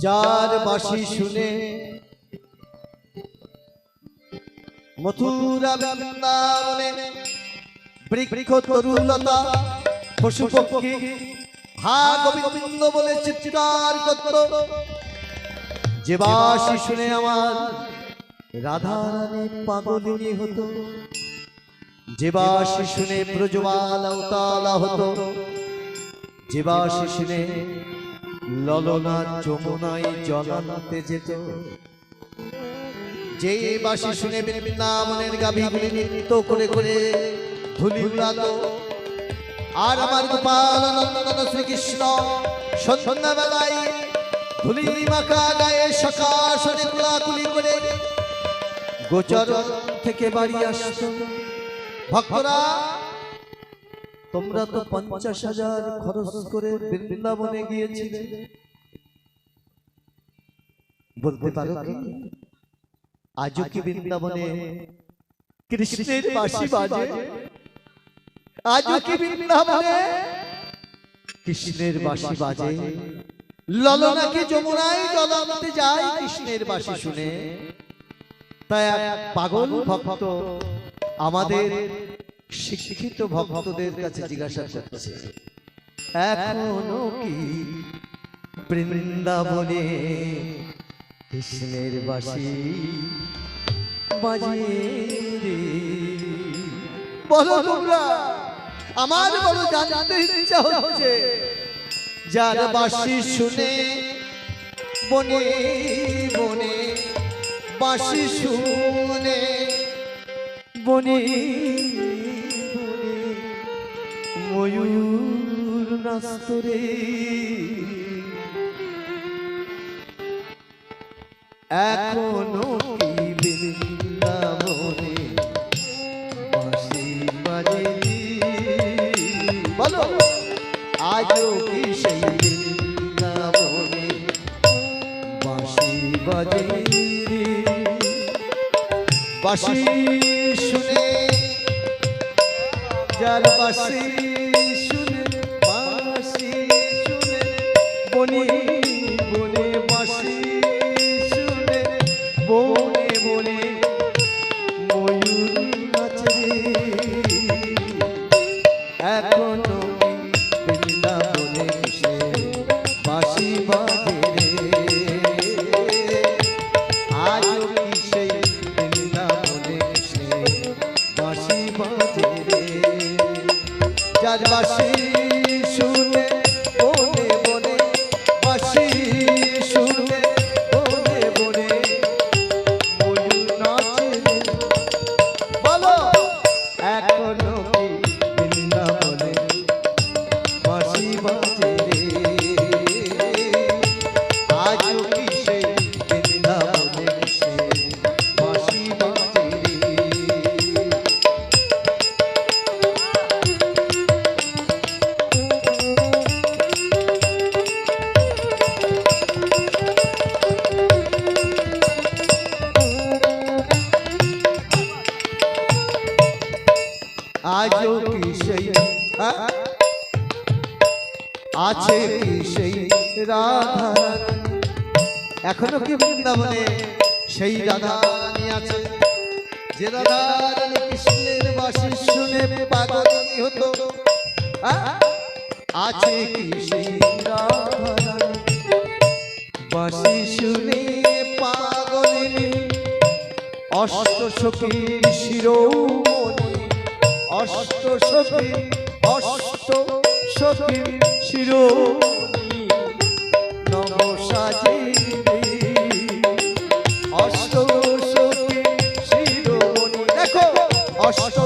যার বাঁশি শুনে মথুরা বৃন্দাবনে বৃক্ষ তরুলতা পশু পক্ষী হা গোবিন্দ বলে চিৎকার করত। যে বাঁশি শুনে আমার রাধা রানী পাগলিনী হতো, যে বাঁশি শুনে ব্রজবালা উতালা হতো, যে বাঁশি শুনে ললনা যমুনায় জলাতে যেত, যে বাঁশি শুনে বৃন্দাবনের গাভীগুলি নৃত্য করে করে ধুলি উড়াতো। আর আমার গোপাল নন্দন শ্রীকৃষ্ণ সন্ধ্যাবেলায় ধুলি মাখা গায়ে সকাশনে কুলাকুলি করে গোচর থেকে বাড়ি আসত। ভক্তরা তোমরা তো 50,000 খরচ করে বৃন্দাবনে গিয়েছিলে, বলতে পারো কি আজও কি বৃন্দাবনে কৃষ্ণের বাঁশি বাজে? আজও কি বৃন্দাবনে কৃষ্ণের বাঁশি বাজে? ললনাকে যমুনায় জলাতে যায় কৃষ্ণের বাঁশি শুনে। তাই এক পাগল ভক্ত আমাদের শিক্ষিত ভক্তদের কাছে জিজ্ঞাসা করছে, এখনো কি বৃন্দাবনে কৃষ্ণের বাঁশি বাজে রে? বলো তোমরা, আমার বড় জানতে ইচ্ছা হচ্ছে। যার বাঁশি শুনে বনে বনে, বাঁশি শুনে বনে ময়ূর নাচত রে। এখনো কি বৃন্দাবনে বাঁশি বাজে? বলো, আজও কি সেই বৃন্দাবনে বাঁশি বাজে? বাঁশি শুনে, যার বাঁশি শুনে, বাঁশি শুনে বনে বনে, বাঁশি শুনে বনে বনে ময়ূর নাচে। এখনো বৃন্দাবনে কৃষ্ণের বাঁশি বাজে রে? আজও কি সেই বৃন্দাবনে কৃষ্ণের বাঁশি বাজে রে? যার বাঁশি শুনে বনে বনে, বাঁশি শুনে বনে বনে ময়ূর নাচে রে। বলো, এখনো কি বৃন্দাবনে বাঁশি বাজে রে? আজও কি সেই বৃন্দাবনে কৃষ্ণের বাঁশি বাজে রে? আজও কি সেই আছে কি সেই রাধা রানী? এখনো কি বৃন্দাবনে সেই রাধা রানী আছে? যে রাধা রানী কৃষ্ণের বাঁশি শুনে পাগলিনী হতো। আছে কি সেই রাধা রানী বাঁশি শুনে পাগলিনী? অষ্ট সখীর শিরোমণি, অষ্ট সখী, অষ্ট সখীর শিরোমণি নব সাজে রে। অষ্ট সখীর শিরোমণি, দেখো অষ্ট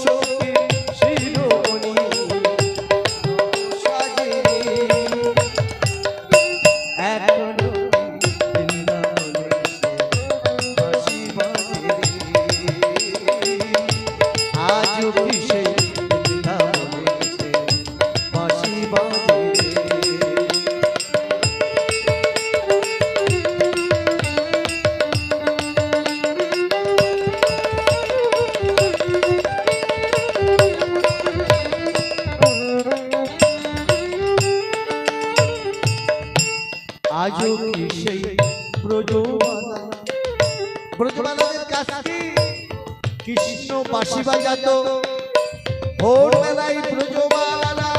সখীর শিরোমণি সাজে রে। এখনো বৃন্দাবনে বাঁশি বাজে রে? আজও কি সেই বৃন্দাবনে বাঁশি বাজে রে? আজও কি সেই ব্রজবালা ব্রজবালাদের কাছে কৃষ্ণ বাঁশি বাজাতো ভোর বেলায় ব্রজবালা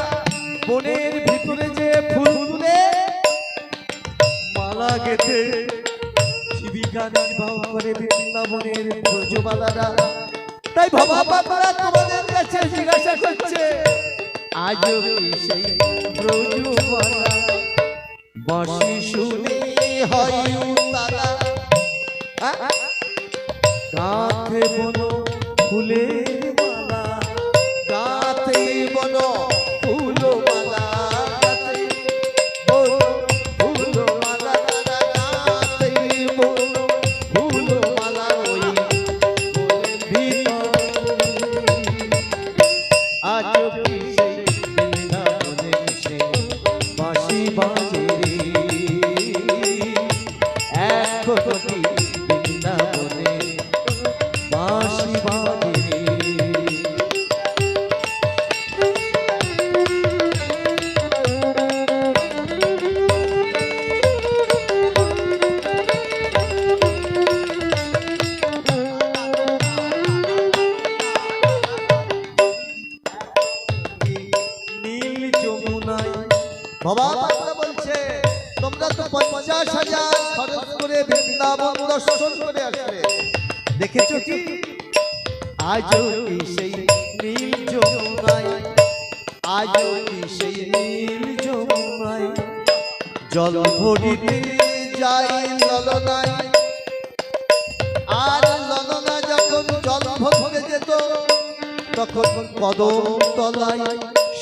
বনের ভিতরে যে ফুল তুলে মালা গেঁথে জীবিকা নির্বাহ করে বৃন্দাবনের ব্রজবালারা। তাই ভবাপাতরা তোমাদের কাছে জিজ্ঞাসা করছে আজও কি সেই ব্রজবালা বাঁশি শুনে হয় উতালা গাঁথে বন ফুলের মালা গাঁথে বন ফুল মালা ফুল মালা গাঁথে বন ফুল মালা ওই আজও কি সেই বৃন্দাবনে সে বাঁশি বাজে এখনো কি বৃন্দাবনে বাঁশি বাজে নীল যমুনায় ভবাপাতরা বলছে তোমরা তো 50,000 খরচ করে বৃন্দাবন দর্শন করে আসলে দেখেছো কি আজও কি সেই নীল যমুনায় আজও কি সেই নীল যমুনায় জল ভরিতে যায় ললনায় আর ললনা যখন জল ভরতে যেত তখন কদম তলায়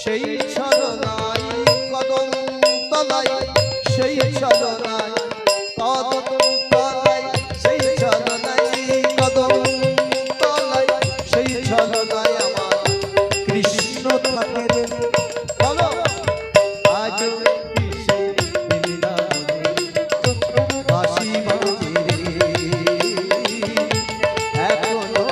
সেই ছলনায় কদম তলায় সেই ছলনায় কদম তলায় সেই ছলনায় কদম তলায় সেই ছলনায় আমার কৃষ্ণ থাকে রে বলো আজও কি সেই বৃন্দাবনে বাঁশি বাজে রে এখনো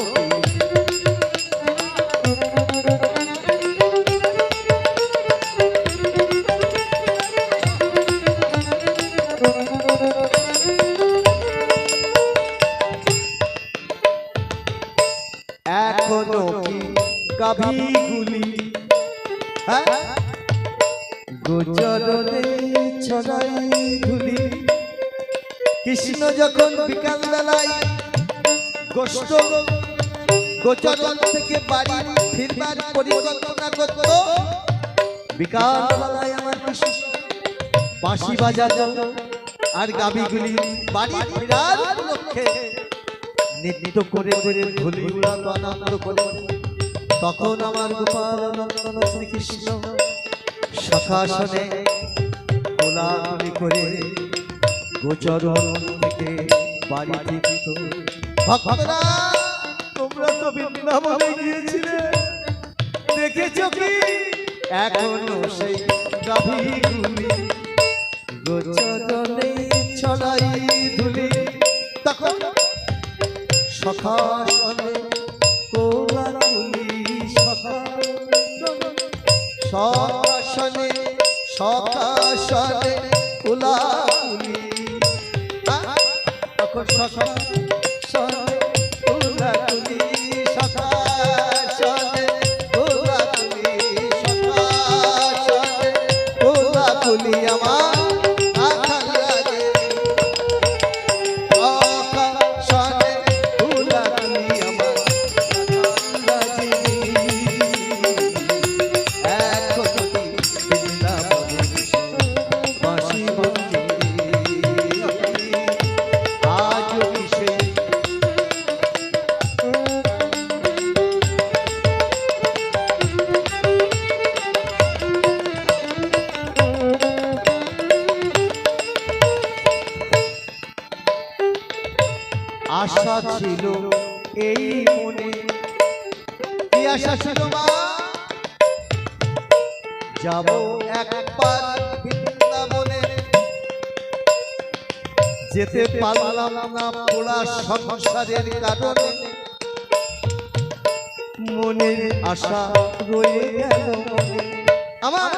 এখনো কি গাভীগুলি গোচরণে ছড়াই ধুলি কৃষ্ণ যখন বিকাল বেলায় গোষ্ঠ গোচরণ থেকে বাড়ি ফিরবার পরিকল্পনা করত বিকাল বেলায় আমার কৃষ্ণ বাঁশি বাজাতো আর গাভীগুলি বাড়ি ফেরার লক্ষ্যে নৃত্য করে করে ধুলি উড়াতো আনন্দ করে। তখন আমার গোপাল নন্দন শ্রীকৃষ্ণ সখাসনে কোলাকুলি করে গোচরণ থেকে বাড়ি ফিরত। ভক্তরা তোমরা তো বৃন্দাবনে গিয়েছিলে দেখেছো কি এখনো সেই গাভীগুলি গোচরণে ছড়াই ধুলি তখন সখাসনে কোলাকুলি সখাসনে সখাসনে কোলাকুলি তখন সখাসনে কোলাকুলি সখাসনে কোলাকুলি সখাসনে কোলাকুলি আমার আশা ছিল এই মনে কি আশা ছিল মা যাব একবার বৃন্দাবনে যেতে পারলাম না পোড়া সংসারের কারণে মনের আশা রয়ে গেল আমার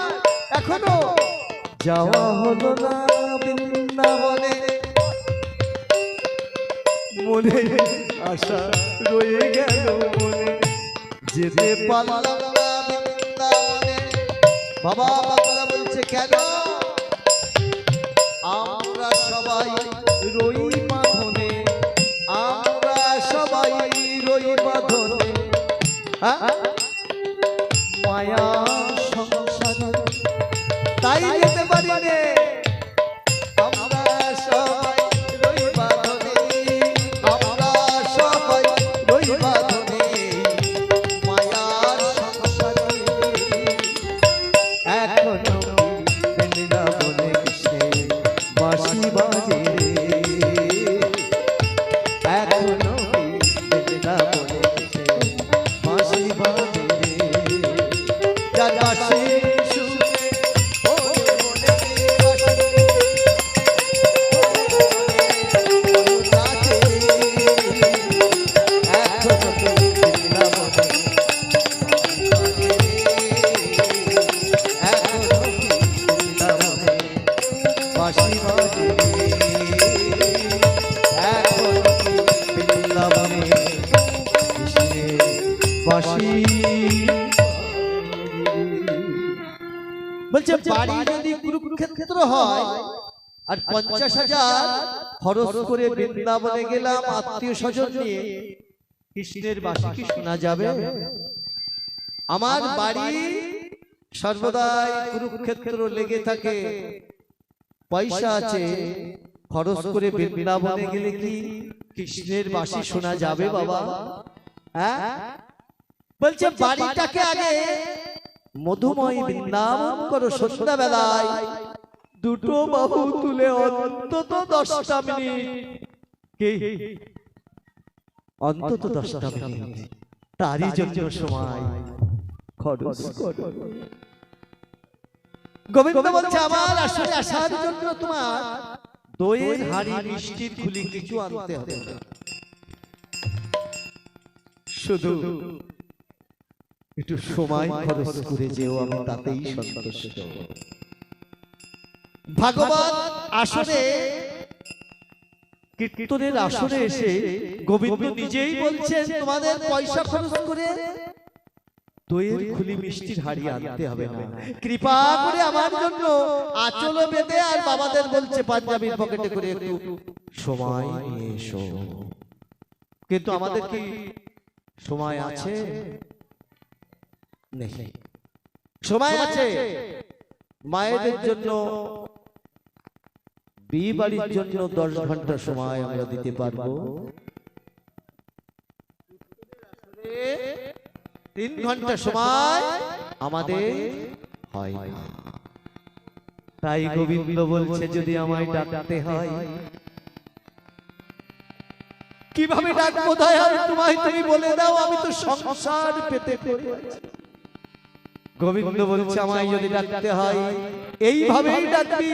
এখনো যাওয়া হলো না বৃন্দাবনে মনে আশা রয়ে গেল মনে যেতে পারলাম না বৃন্দাবনে। বাবা বাংলা বলছে কেন? আমরা সবাই রই বাঁধনে, আমরা সবাই রই বাঁধনে, মায়া সংসারে তাই যেতে পারি রে। আমরা সবাই রই বাঁধনে, আমরা সবাই রই বাঁধনে, মায়ার সংসারে। এখনো বৃন্দাবনে কৃষ্ণের বাঁশি বাজে রে, এখনো বৃন্দাবনে কৃষ্ণের বাঁশি বাজে রে। যার বাঁশি শুনে ওরে মনে বাঁশি নাচে, এখনো বৃন্দাবনে বাঁশি বাজে রে, এখন বৃন্দাবনে কৃষ্ণের বাঁশি। বলছে বাড়ি যদি কুরুক্ষেত্র হয় আর 50,000 খরচ করে বৃন্দাবনে গেলাম আত্মীয় স্বজন নিয়ে, কৃষ্ণের বাঁশি কি শোনা যাবে? আমার বাড়ি সর্বদাই কুরুক্ষেত্র লেগে থাকে, পয়সা আছে, খরচ করে বৃন্দাবনে গেলে কি কৃষ্ণের বাঁশি শোনা যাবে বাবা? হ্যাঁ, বলছে বাড়িটাকে আগে মধুময় বৃন্দাবন করো। সন্ধ্যা বেলায় দুটো বাহু তুলে অন্তত 10টা মিনিট, অন্তত 10টা মিনিট তারই জন্য সময় খরচ করো। গোবিন্দ বলছে আমার আসলে আসার জন্য তোমার দইয়ের হাড়ি মিষ্টির খুলি কিছু আনতে হবে না, শুধু একটু সময় খরচ করে যেও, আমি তাতেই সন্তুষ্ট। ভাগবত আসরে কীর্তনের আসরে এসে গোবিন্দ নিজেই বলছেন তোমাদের পয়সা খরচ করে দইয়ের খুলি মিষ্টির হাড়ি আনতে হবে না, কৃপা করে আমার জন্য আঁচল বেঁধে আর বাবাদের বলছে পাঞ্জাবির পকেটে করে একটু সময় নিয়ে এসো। কিন্তু আমাদের কি সময় আছে? নেই। সময় আছে মায়েদের জন্য, বিয়ে বাড়ির জন্য 10 ঘন্টা সময় আমরা দিতে পারবো, 3 ঘন্টা সময় আমাদের হয় না। তাই গোবিন্দ বলছে যদি আমায় ডাকতে হয় কিভাবে ডাকবো দয়াল তোমায়, তুমি বলে দাও, আমি তো সংসার পেতে পড়ে আছি। গোবিন্দ বলছে আমায় যদি ডাকতে হয় এইভাবেই ডাকবি,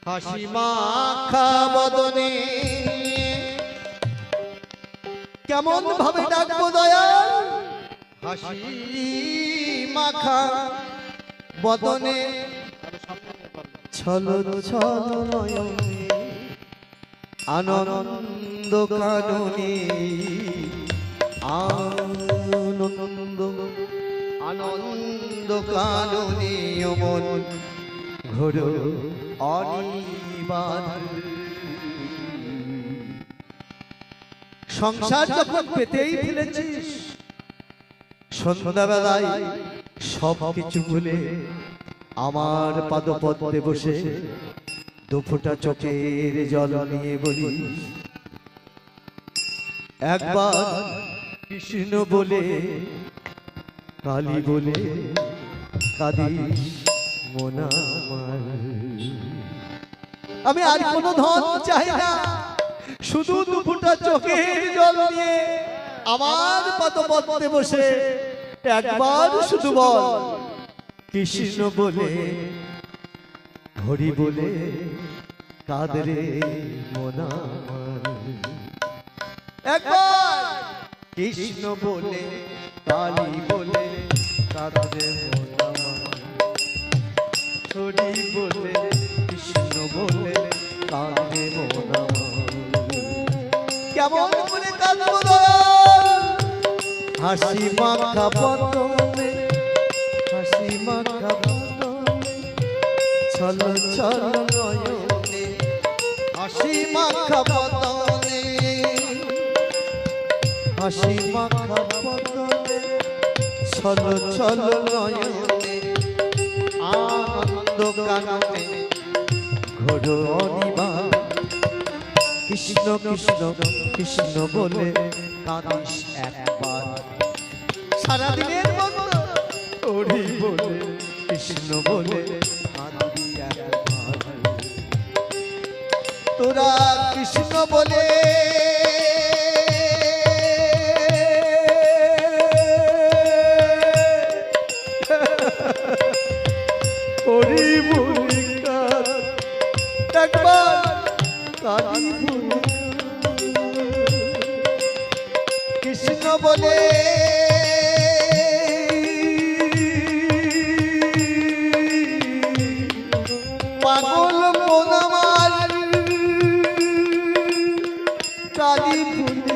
হাসি মাখা বদনে। কেমন ভাবে ডাকবো দয়াল? হাসি মাখা বদনে, ছল ছল নয়নে, আনন্দ কাননে, আনন্দ আনন্দ কাননে মন ঘোর অনিবার। সংসার যখন পেতেই ফেলেছিস, সন্ধ্যাবেলায় সব কিছু ভুলে আমার পাদপদ্মে বসে দুফোঁটা চোখের জল নিয়ে বলি একবার কৃষ্ণ বলে, কালী বলে কাঁদিস মন আমার। আমি আর কোনো ধন চাই না, শুধু দুফোঁটা চোখের জল নিয়ে আমার পাদপদ্মে বসে একবার শুধু বল কৃষ্ণ বলে, হরি বলে কাঁদরে মন আমার। একবার কৃষ্ণ বলে, কালী বলে কাঁদরে মন আমার, হরি বলে কৃষ্ণ বলে কেমন করে কাঁদবো দয়াল হাসি মাখা বদনে হাসি মাখা বদনে ছল ছল নয়নে হাসি মাখা বদনে হাসি মাখা বদনে ছল ছল নয়নে আনন্দ কাননে ঘোর অনিবার কৃষ্ণ কৃষ্ণ কৃষ্ণ বলে কাঁদিস একবার সারাদিনের মতো ওরে বলে কৃষ্ণ বলে কাঁদি একবার তোরা কৃষ্ণ বলে ওরে বলে একবার কাঁদি বলে কৃষ্ণ বলে পাগল মন আমার কাঁদি বলে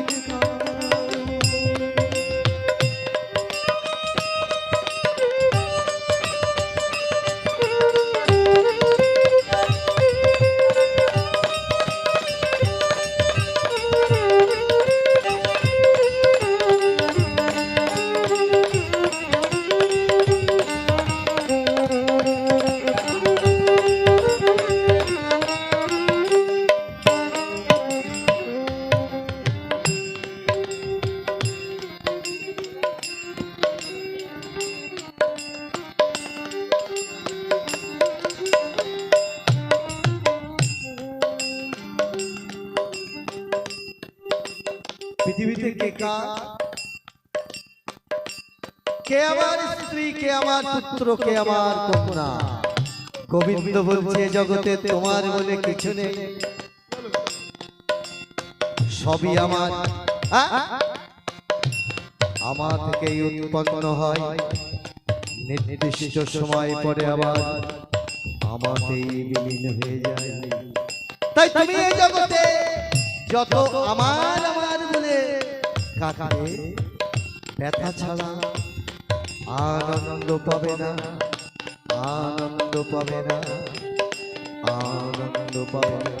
পৃথিবীতে কে আমার স্ত্রী কে আমার পুত্র কে আমার কন্যা গোবিন্দ বলছে জগতে তোমার বলে কিছু নেই সবই আমার আমার থেকেই উৎপন্ন হয় নির্দিষ্ট সময় পরে আবার আমাতেই বিলীন হয়ে যায় তাই তুমি এই জগতে যত আমার আমার বলে কাকারে ব্যথা ছাড়া আনন্দ পাবে না আনন্দ পাবে না আনন্দ পাবে না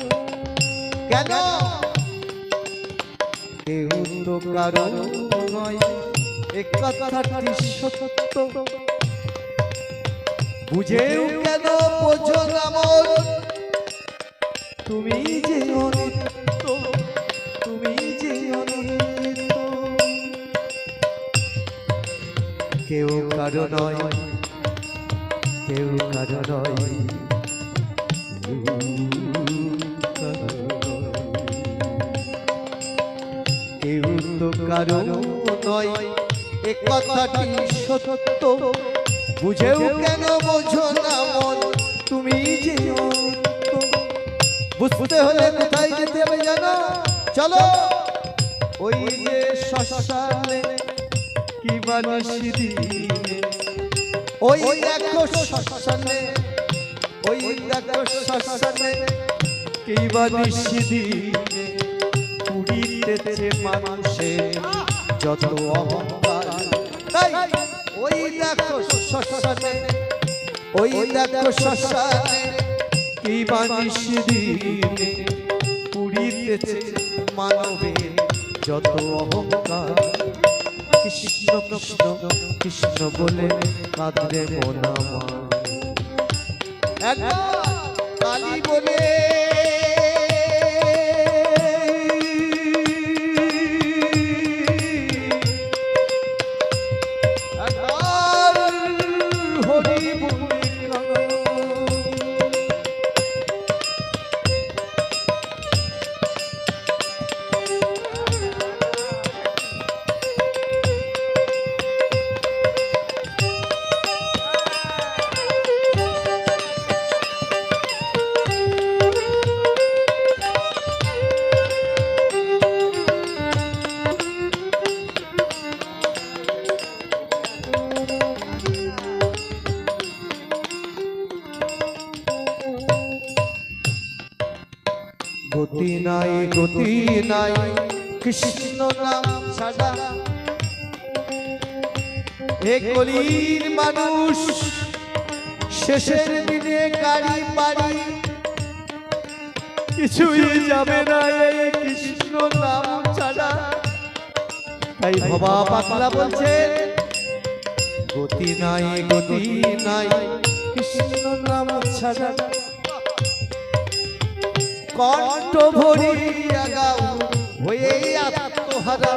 কেন কেউ তো কারো নয় এ কথাটি সত্য বুঝেও কেন বোঝো না মন তুমি যে অনিত্য তুমি যে অনিত্য কেউ কারো নয় কেউ কারো নয় কেউ তো কারো নয় এ কথাটি সত্য বুঝেও কেন বোঝো না মন তুমি যে অনিত্য বুঝতে হলে কোথায় যেতে হবে জানো চলো ওই যে শ্মশানে কি বানিস দিনে ওই দেখো শ্মশানে ওই দেখো শ্মশানে কি বানিস দিনে পুরিতেছে মানুষের যত অহংকার তাই ওই দেখো শ্মশানে ওই দেখো শ্মশানে কি বানিস দিনে পুরিতেছে মানবের যত অহংকার কৃষ্ণ কৃষ্ণ কৃষ্ণ বলে কাঁদরে মন আমার একবার কালী বলে গতি নাই কৃষ্ণ নাম ছাড়া এ কলির মানুষ শেষের দিনে গাড়ি বাড়ি কিছুই যাবে না এই কৃষ্ণ নাম ছাড়া। তাই ভবা পাতলা বলছে গতি নাই কৃষ্ণ নাম ছাড়া। কণ্ঠ ভরিয়া গাও হয়ে আত্মহারা।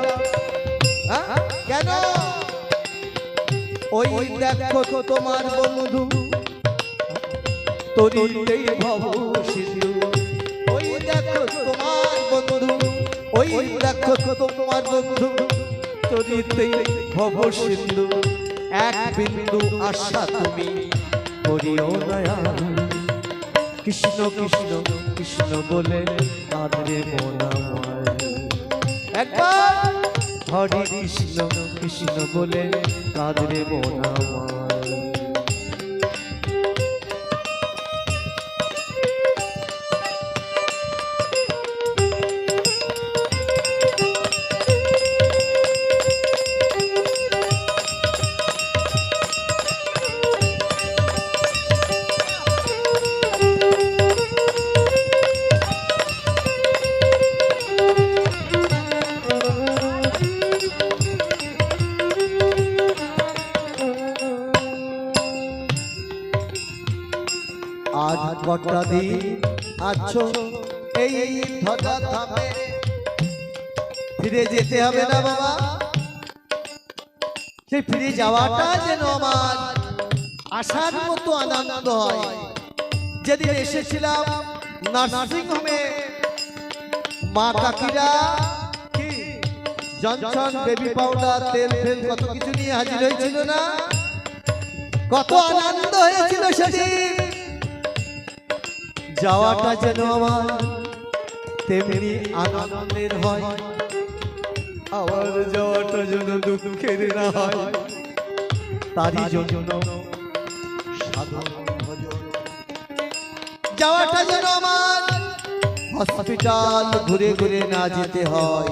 কেন? ওই দেখো তোমার বন্ধু তরিতেই ভব সিন্ধু। ওই দেখো তোমার বন্ধু, ওই দেখো তোমার বন্ধু তরিতেই ভব সিন্ধু। এক বিন্দু আশা তুমি করিও দয়া। কৃষ্ণ কৃষ্ণ কৃষ্ণ বলে কাঁদরে মন আমার। একবার হরে কৃষ্ণ কৃষ্ণ বলে কাঁদরে মন আমার। আজ কটা দিন আছো এই ধরা ধামে, ফিরে যেতে হবে না বাবা। সেই ফিরে যাওয়াটা যেন আমার আসার মতো আনন্দ হয়। যেদিন এসেছিলাম নার্সিং হোমে, মা কাকিরা কি জনসন বেবি পাউডার তেল ফেল কত কিছু নিয়ে হাজির হয়েছিল না? কত আনন্দ হয়েছিল সেদিন। যাওয়াটা যেন আমার তেমনি আনন্দের হয়, আবার যাওয়াটা যেন দুঃখের না হয়। তারই জন্য সাধন ভজন। যাওয়াটা যেন আমার হসপিটাল ঘুরে ঘুরে না যেতে হয়।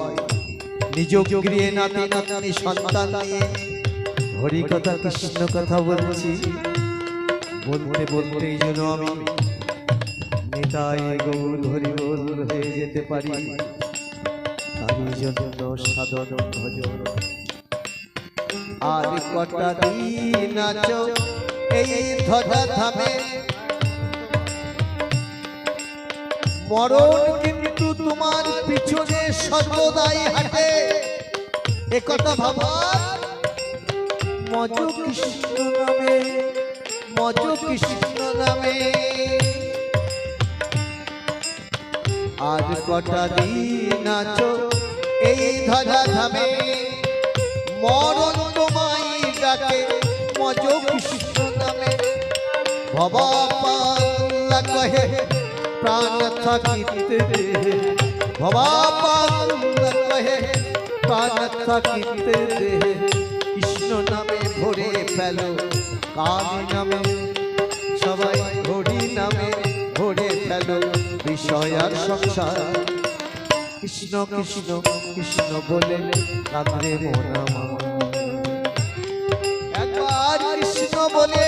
নিজ গৃহে নাতি নাতনি সন্তান নিয়ে হরি কথা কৃষ্ণ কথা বলছি। বলতে বলতেই যেন আমি নিতাই গৌর হরি বল হয়ে যেতে পারি। তারই জন্য সাধন ভজন। আর কটা দিন আছো এই ধরা ধামে, মরণ কিন্তু তোমার পিছনে সর্বদাই হাঁটে। একথা ভাবা মজ কৃষ্ণ নামে, মজ কৃষ্ণ নামে। আজ কটা দিন আছো এই ধরা ধামে, মরণ তোমায় ডাকে মজ কৃষ্ণ নামে। ভবা পাল্লা কহে প্রাণ থাকিতে, ভবা পাল্লা কহে প্রাণ থাকিতে। কৃষ্ণ নামে ভরে ফেলো কালী নামে, সবাই হরি নামে ভরে ফেলো বিষয় আর সংসার। কৃষ্ণ কৃষ্ণ কৃষ্ণ বলে কাঁদরে মন আমার। একবার কৃষ্ণ বলে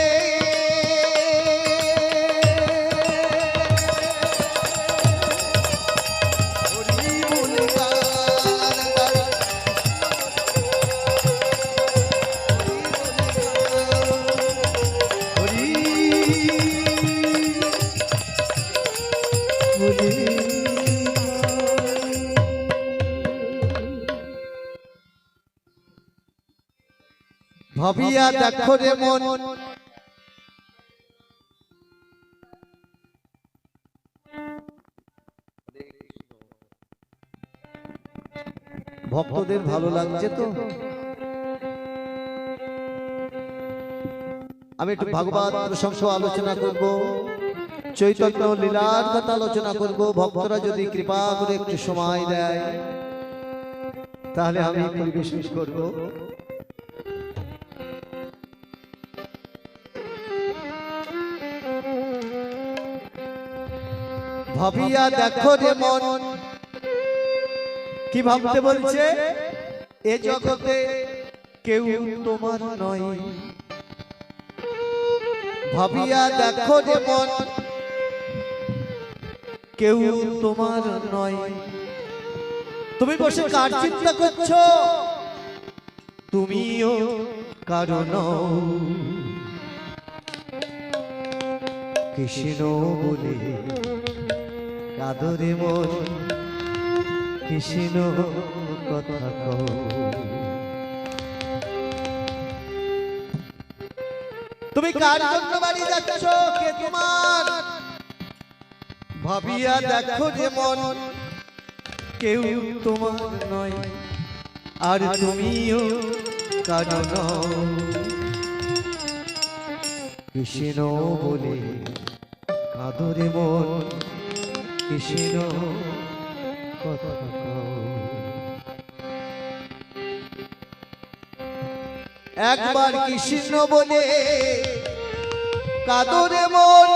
ভাবিয়া দেখো রে মন, ভক্তদের ভালো লাগছে তো? আমি একটু ভাগবত প্রসঙ্গ আলোচনা করব, চৈতন্য লীলার কথা আলোচনা করব। ভক্তরা যদি কৃপা করে একটু সময় দেয় তাহলে আমি পরিবেশন করব। ভাবিয়া দেখো রে মন, কি ভাবতে বলছে, এ জগতে কেউ তোমার নয়, ভাবিয়া দেখো যে মন কেউ তোমার নয়। তুমি বসে কার চিন্তা করছো, তুমিও কারণ কৃষ্ণ বলে কাদরে মন কৃষ্ণ কথা কও। তুমি কার জন্য বাড়ি যাচ্ছ, কে তোমার, ভাবিয়া দেখো যে মন কেউ তোমার নয়, আর তুমিও কারণ কৃষ্ণ বলে কাদরে মন কৃষ্ণ কথা কও। একবার কৃষ্ণ বলে কাদরে মন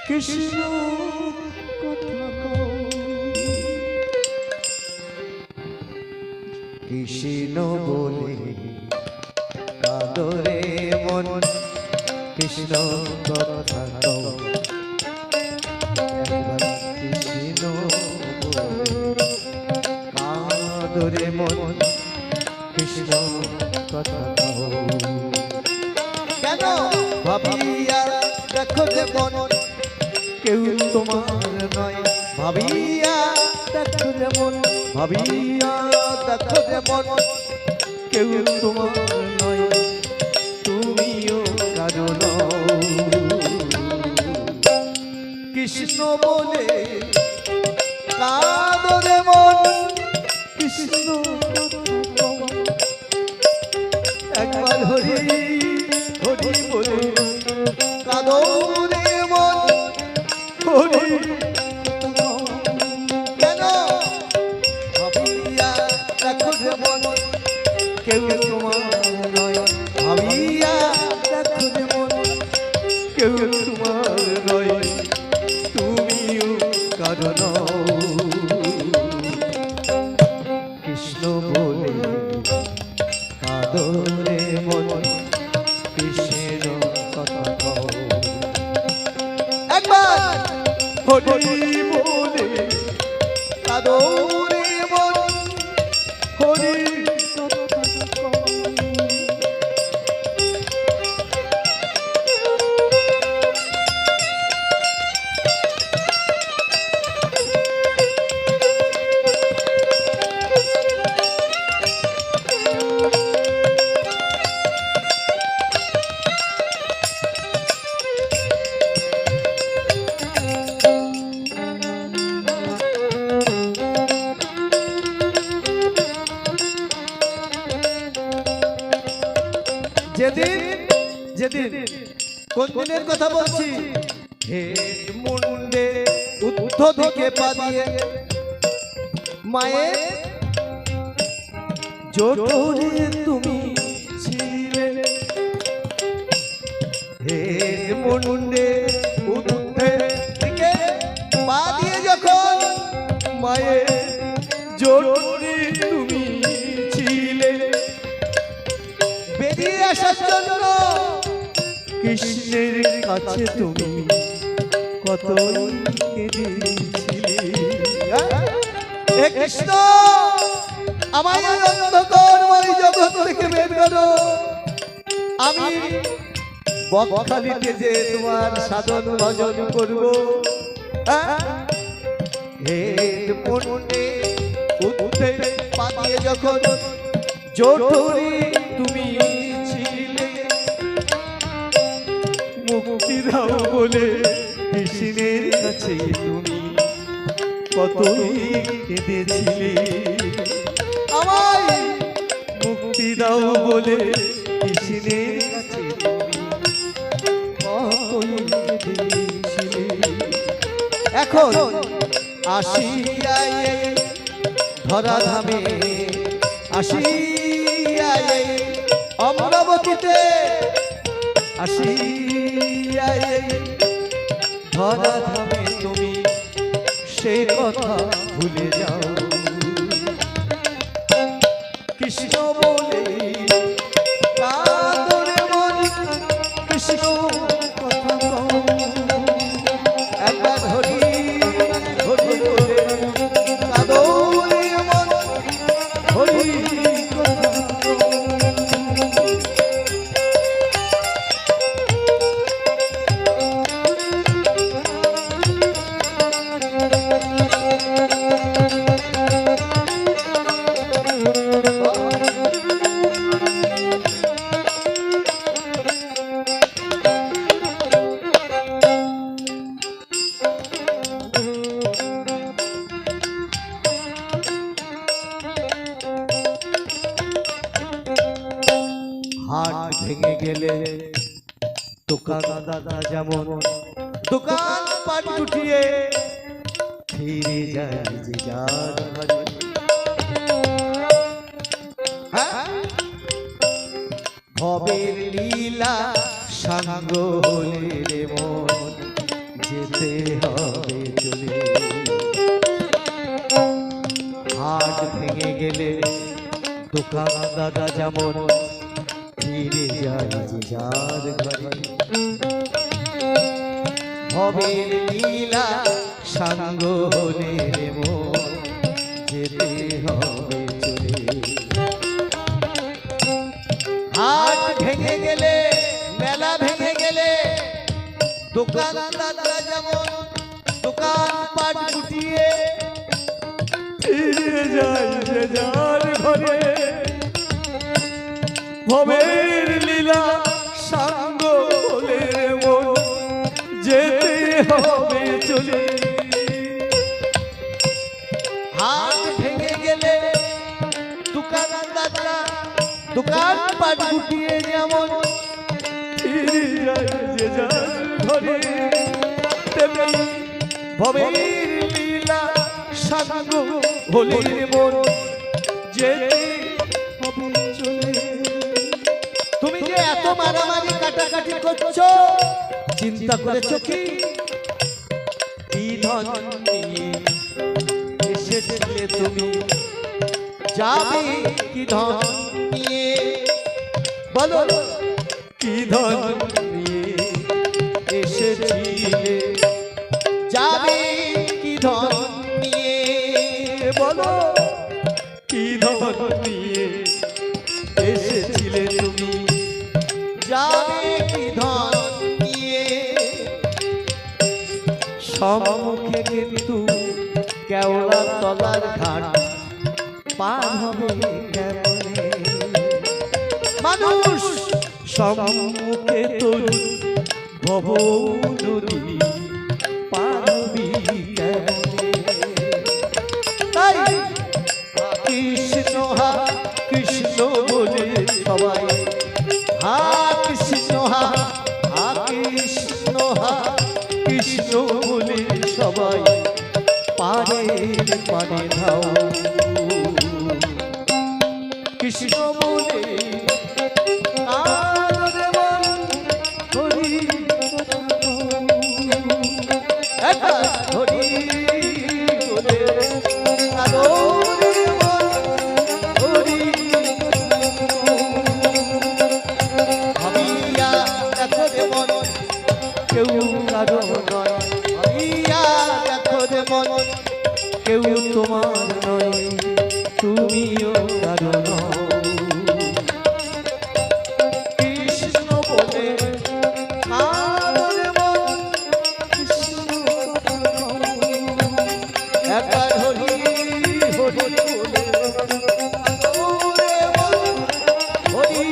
কৃষ্ণ কথা কও। কৃষ্ণ বলে কাদরে মন কৃষ্ণ কথা কও। একবার কৃষ্ণ বলে কাদরে মন কৃষ্ণ কথা কও। কেন ভাবিয়া দেখো যে মন কেউ তোমার নয়, ভাবিয়া দেখো যে মন, ভাবিয়া দেখো যে মন কেউ তোমার নয়, তুমিও কারণ কৃষ্ণ বলে কাদরে মন কৃষ্ণ। একবার হরি হরি বলে কাদরে মন হরি। কেন ভাবিয়া দেখো যে মন কেউ তোমার নয়, ভাবিয়া দেখো যে মন কেউ তোমার নয়, তুমিও কারণ কৃষ্ণ বলে কাদরে মন কৃষ্ণ কথা কও। একবার হরি বলে কাদরে মন হরি কথা কও। যেদিন যেদিন কোন দিনের কথা বলছি, হে মুন্ডে উদ্ধ দিকে পা দিয়ে মায়ের জোটরে তুমি ছিলে, হে মুন্ডে উদ্ধে দিকে পা দিয়ে যখন মায়ের জোটরে তুমি ছিলে, বেরিয়ে আসার জন্য কৃষ্ণের কাছে তুমি কতই কেঁদেছিলে। হে কৃষ্ণ, আমায় অন্ধকারময় জগৎ থেকে বের করো, আমি বকখালিতে যে তোমার সাধন ভজন করব। হে মুন্ডে উদ্ধে পা দিয়ে যখন জোটরে তুমি ছিলে, মুক্তি দাও বলে কৃষ্ণের কাছে তুমি কতই কেঁদেছিলে। আমায় মুক্তি দাও বলে কৃষ্ণের কাছে তুমি কতই কেঁদেছিলে। এখন আসিয়া ধরা ধামে, আসিয়া অমরাবতীতে, আসিয়া ধরা ধামে তুমি সে কথা ভুলে যাও কৃষ্ণ বলে কাঁদরে মন কৃষ্ণ কথা কও একবার হরি হরি বলে কাঁদরে মন হরি কথা হাট ভেঙে গেলে দোকান দাদা যেমন দোকান পাট গুটিয়ে ফিরে যায় যে যার ঘরে ভবের লীলা সাঙ্গ হলে রে মন যেতে হবে চলে হাট ভেঙে গেলে দোকান দাদা যেমন ফিরে যায় যে যার ঘরে ভবের লীলা সাঙ্গ হলে রে মন যেতে হবে চলে হাট ভেঙে গেলে মেলা ভেঙে গেলে দোকান দাদা যেমন দোকান পাট গুটিয়ে ফিরে যায় যে যার ঘরে ভবের লীলা সাঙ্গ হলে মন যেতে হবে চলে হাট ভেঙে গেলে দোকান দাদা দোকান পাট গুটিয়ে যেমন ফিরে যায় যে যার ঘরে তেমনি ভবের লীলা সাঙ্গ হলে মন যেতে হবে চলে তুমি যে এত মারামারি কাটাকাটি করছো চিন্তা করেছো কি ধন নিয়ে এসেছিলে তুমি যাবে কি ধন নিয়ে বলো কি ধন নিয়ে এসেছিলে যাবে কি ধন নিয়ে বলো কি ধন নিয়ে এসেছিলে তুমি যাবে কি ধন নিয়ে সম্মুখে কিন্তু কেওড়া তলার ঘাট পার হবে কেমনে মানুষ সম্মুখে তোর ভব নদী পার হবি কেমনে তাই কৃষ্ণ হা কৃষ্ণ বলে সবাই হা কৃষ্ণ হা কৃষ্ণ হা কৃষ্ণ বলে সবাই পারে পারে ধাও কৃষ্ণ বলে কেউ কারো নয় দেখো রে মন কেউ তোমার নয় তুমিও কারো নও কৃষ্ণ বলে একবার হরি হরি বলে হরি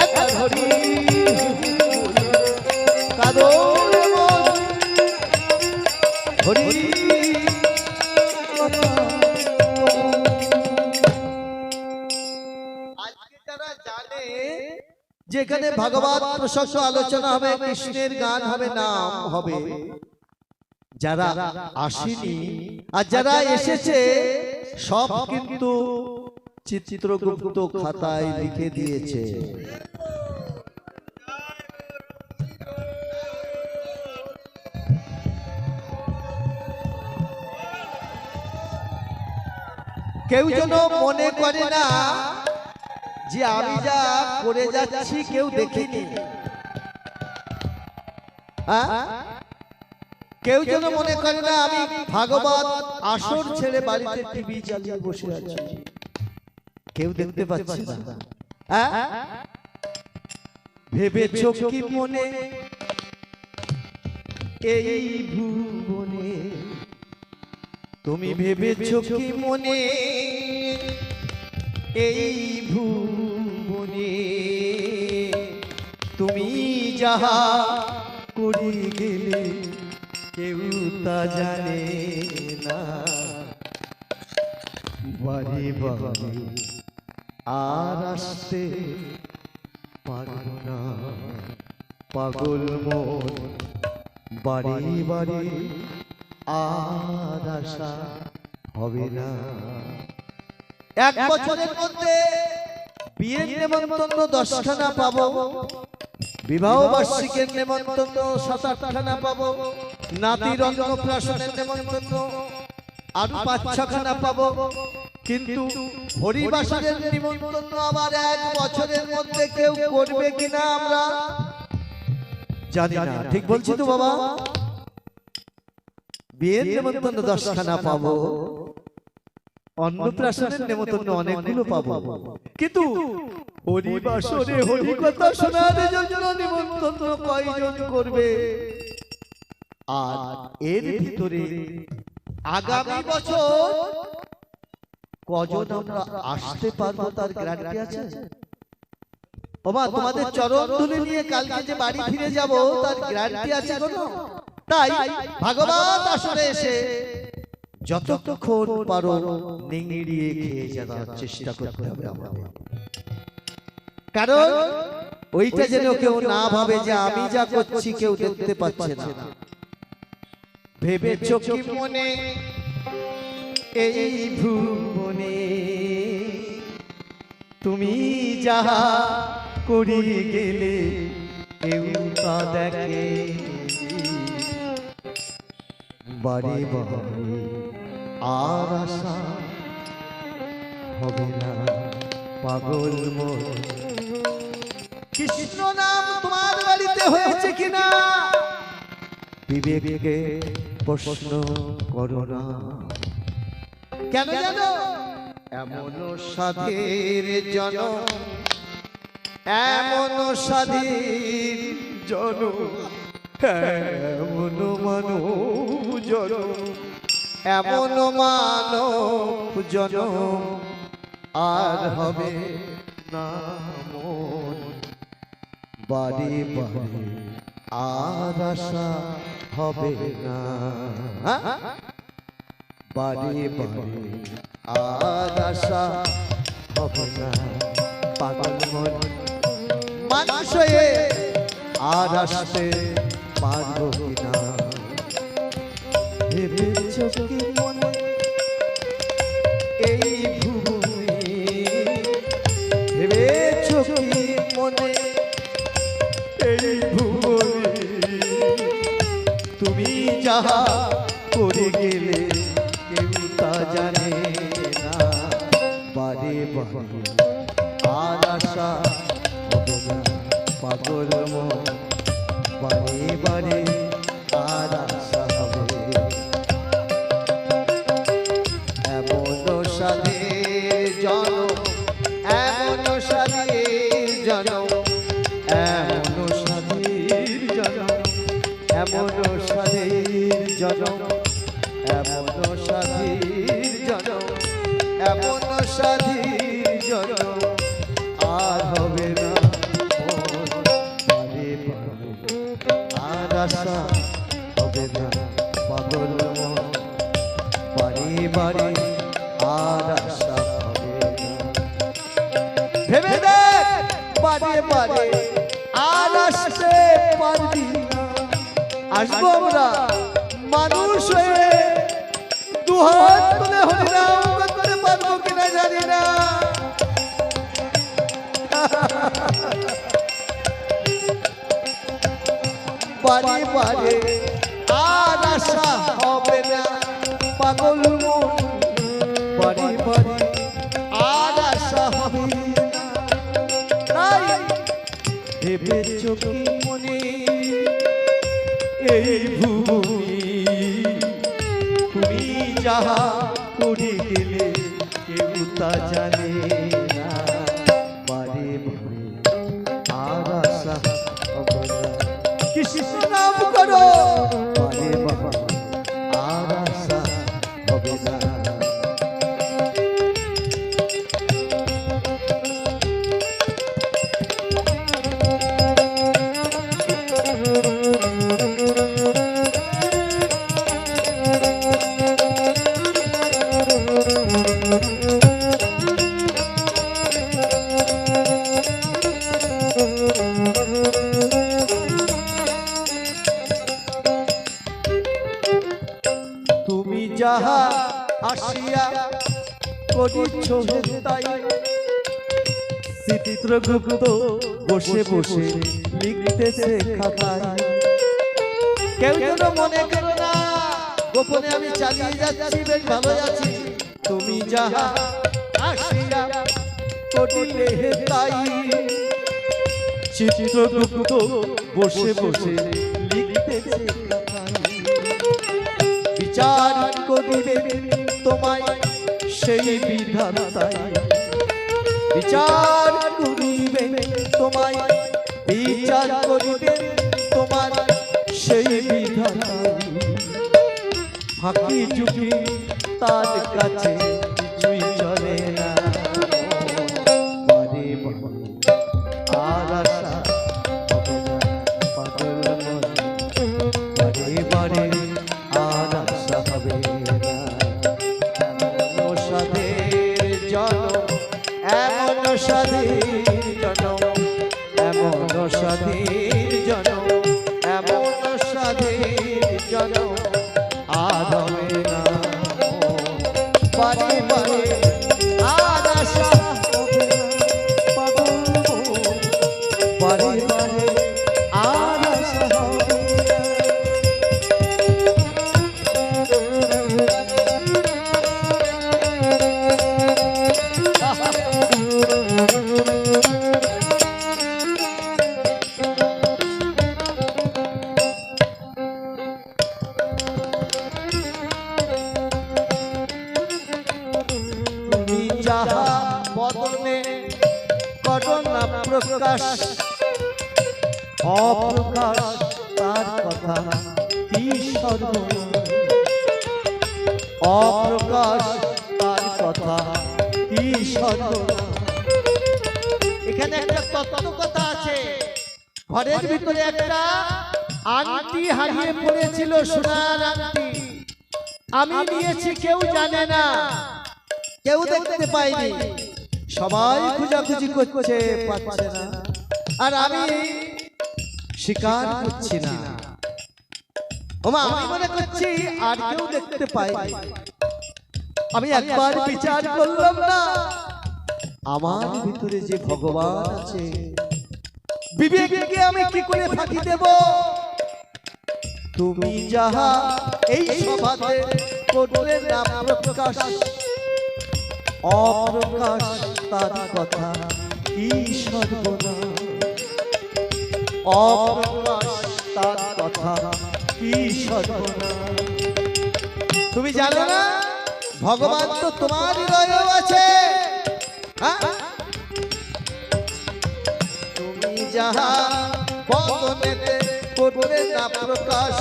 একবার হরি কাদো হরি আজকে যারা জানে যেখানে ভগবত প্রশংসা আলোচনা হবে কৃষ্ণের গান হবে নাম হবে যারা আসেনি আর যারা এসেছে সব কিন্তু চিত্রগুপ্ত খাতায় লিখে দিয়েছে কেউ যেন মনে করে না যে আমি যা করে যাচ্ছি কেউ দেখিনি। কেউ যেন মনে করে না আমি ভাগবত আসর ছেড়ে বাড়িতে টিভি চালিয়ে বসে আছি, কেউ দেখতে পাচ্ছে না। ভেবেছো কি মনে এই ভুবনে, তুমি ভেবেছো কি মনে এই ভুবনে, তুমি যাহা করে গেলে কেউ তা জানে না। বাড়ি বাড়ি আর আসতে পারব না, পাগল মন বাড়ি বাড়ি আর আসা হবে না। এক বছরের মধ্যে বিয়ের নেমন্তন্ন 10খানা পাবো, বিবাহ বার্ষিকের নেমন্তন্ন 7-8খানা পাবো, নাতির অন্নপ্রাশনের নেমন্তন্ন আরো 5-6খানা পাবো, কিন্তু হরিবাসরের নিমন্ত্রণ আবার এক বছরের মধ্যে কেউ করবে কিনা আমরা জানি না। ঠিক বলছি তো বাবা? বিয়ের নেমন্তন্ন 10খানা পাবো, অন্নপ্রাশনের নেমন্তন্ন অনেকগুলো পাবো, কিন্তু হরিবাসরে হরিকথা শোনার জন্য নিমন্ত্রণ কয়জন করবে? আর এর ভিতরে আগামী বছর কজন আমরা আসতে পারবো তার গ্যারান্টি আছে? বাবা তোমাদের চরণ ধুলি নিয়ে কালকে যে বাড়ি ফিরে যাব তার গ্যারান্টি আছে কোনো? তাই ভাগবত আসরে এসে যতক্ষণ পারো নিংড়িয়ে খেয়ে যাওয়ার চেষ্টা করতে হবে আমাদের, কারণ ওইটা যেন কেউ না ভাবে যে আমি যা করছি কেউ দেখতে পাচ্ছে না। ভেবেছো কি মনে এই ভুবনে, তুমি যাহা করে গেলে কেউ তা দেখে, বাড়ি বাড়ি আর আশা হবে না, পাগল মন। কৃষ্ণ নাম তোমার বাড়িতে হয়েছে কিনা বিবেককে প্রশ্ন করো না। কেন জানো? এমন সাধের জনম, এমন সাধের জনম, এমন মানব জনম, এমন মানব জনম আর হবে না মন। বাড়ি বাড়ি আর আশা হবে না, বাড়ি বাড়ি আর আশা হবে না, পাগল মন। মানুষ হয়ে আর আসতে পারবো কিনা? ভেবেছো কি মনে এই ভুবনে, ভেবেছো কি মনে এই ভুবনে, তুমি যাহা করে গেলে কেউ তা জানে না। বাড়ি বাড়ি আর আশা হবে না, পাগল মন। বাড়ি বাড়ি আর আশা হবে, এমন সাধের জনম, এমন সাধের জনম, এমন সাধের জনম, এমন সাধের জনম, এমন সাধের জনম, এমন সাধের জনম আর হবে না মন। বাড়ি বাড়ি আর আশা হবে না, পাগল মন। বাড়ি বাড়ি আর আশা হবে না। ভেবে দেখ বাড়ি বাড়ি আর আসতে পারবি না। আসবো আমরা মানুষ হয়ে, দুহাত তুলে হরিনাম করতে পারবো কিনা জানি না। বাড়ি বাড়ি আর আশা হবে না, পাগল মন। বারে বারে আর আশা হবে না। তাই ভেবেছো কি মনে এই ভুবনে তুমি যাহা করে গেলে কেউ তা জানে না। বারে বারে আর আশা হবে না। কৃষ্ণ নাম করো বারে বারে আর আশা হবে না। তুমি যাহা আসিয়া করিছ তাই চিত্রগুপ্ত বসে বসে লিখতেছে খাতায়। কেউ যেন মনে করো না গোপনে আমি চালিয়ে যাচ্ছি, বেশ ভালো আছি। তুমি যাহা আসিয়া করিলে তাই চিত্রগুপ্ত বসে বসে লিখতেছে খাতায়। বিচার করিবে তোমায় সেই বিধাতাই, বিচার করিবে তোমায়, বিচার করিবে তোমার সেই বিধাতাই। ফাঁকি ঝুঁকি তার কাছে কিছুই চলে না। বারে বারে আর আশা হবে না পাগল মন, বারে বারে আর আশা হবে না। এমন সাধের জনম, এমন সাধের জনম, এমন সাধের জনম, এমন সাধের জনম আর হবে না। বারে বারে আর আশা হবে না পাগল মন, বারে বারে আর আশা হবে না। তুমি যাহা বদনে করো না প্রকাশ, অপ্রকাশ তার কথা কি সর্বনাশ। অপ্রকাশ তার কথা কি সর্বনাশ। এখানে একটা তত্ত্ব কথা আছে। ঘরের ভিতরে একটা আংটি হারিয়ে পড়েছিল, সোনার আংটি। আমি নিয়েছি, কেউ জানে না, কেউ দেখতে পাইনি, সবাই খোঁজাখুঁজি করছে, পাচ্ছে না। আর আমি স্বীকার করছি না, ওমা আমি মনে করছি আর কেউ দেখতে পাইনি। আমি একবার বিচার করলাম না, আমার ভিতরে যে ভগবান আছে, বিবেককে আমি কি করে ফাঁকি দেব? তুমি যাহা এই সভাতে করলে না প্রকাশ, অপ্রকাশ তার কথা কি সর্বনাশ। অপ্রকাশ তার কথা কি সর্বনাশ। তুমি জানো না ভগবান তো তোমার হৃদয়েও আছে। তুমি যাহা বদনেতে করলে না প্রকাশ,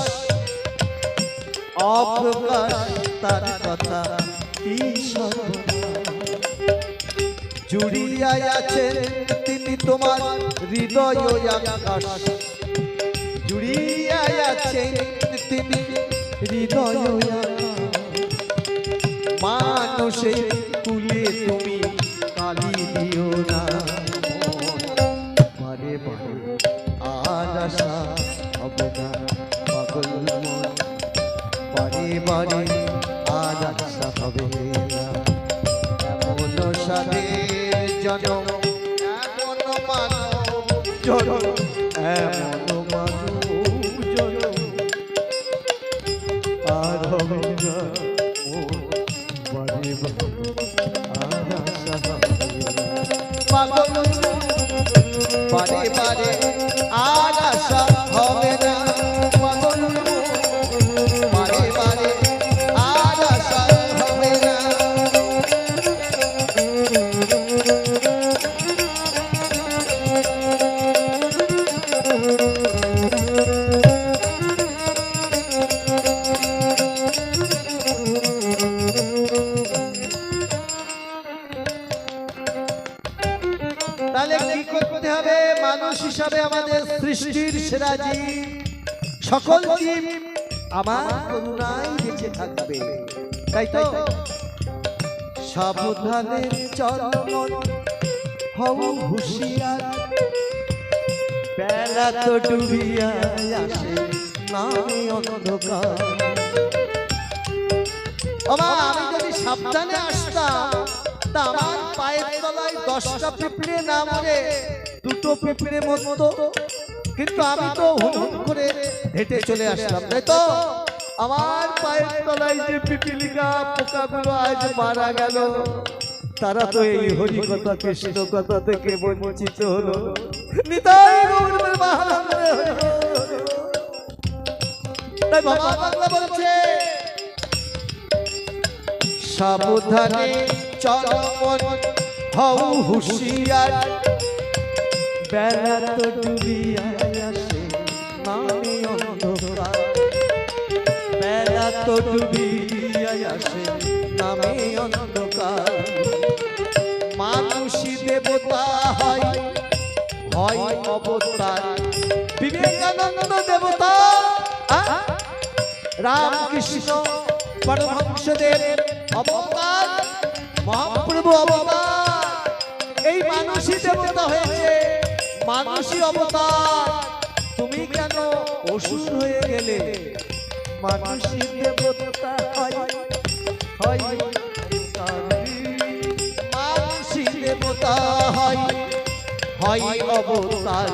অপ্রকাশ তার কথা কি সর্বনাশ। জুড়িয়া আছে তিনি তোমার হৃদয় আকাশ, জুড়িয়া আছে তিনি হৃদয় আকাশ। মানুষের কুলে তুমি কালি দিও না, বারে বারে আর আশা হবে না পাগল মন, বারে বারে আর আশা হবে না। এমন সাধের জনম, এমন মানব জনম, এমন মানব জনম আর হবে না। বারে বারে করে আমাদের সৃষ্টির সেরা জীব, সকল জীব আমার করুণায় বেঁচে থাকবে। তাই তো সাবধানে চলমন হও হুঁশিয়ার, বেলা তো ডুবিয়া আসে নামে অন্ধকার। আমি যদি সাবধানে আসতাম তা আমার পায়ের তলায় 10টা পিঁপড়ে না মরে 2টো পিঁপড়ে মরতো, কিন্তু আমি তো হুড় করে হেঁটে চলে আসলাম। তাই তো আমার পায়ের তলায় যে পিপিলিকা পোকাগুলো আজ মারা গেল, তারা তো এই হরি কথা কৃষ্ণ কথা থেকে বঞ্চিত হলো। নিতাই গৌরবের মহানন্দে তাই বাবা বাংলা বলছে সাবধানে চলমন হও হুঁশিয়ার, বেলা তো ডুবিয়া আসে নামে অন্ধকার, বেলা তো ডুবিয়া আসে নামে অন্ধকার। মানুষই দেবতা হয় হয় অবতার, বিবেকানন্দ দেবতা, রামকৃষ্ণ পরমহংসদেব অবতার, মহাপ্রভু অবতার। এই মানুষই দেবতা হয়েছে, মানুষই অবতার। তুমি কেন অসুর হয়ে গেলে? মানুষই দেবতা হয় হয় মানুষই দেবতা হয় হয় অবতার।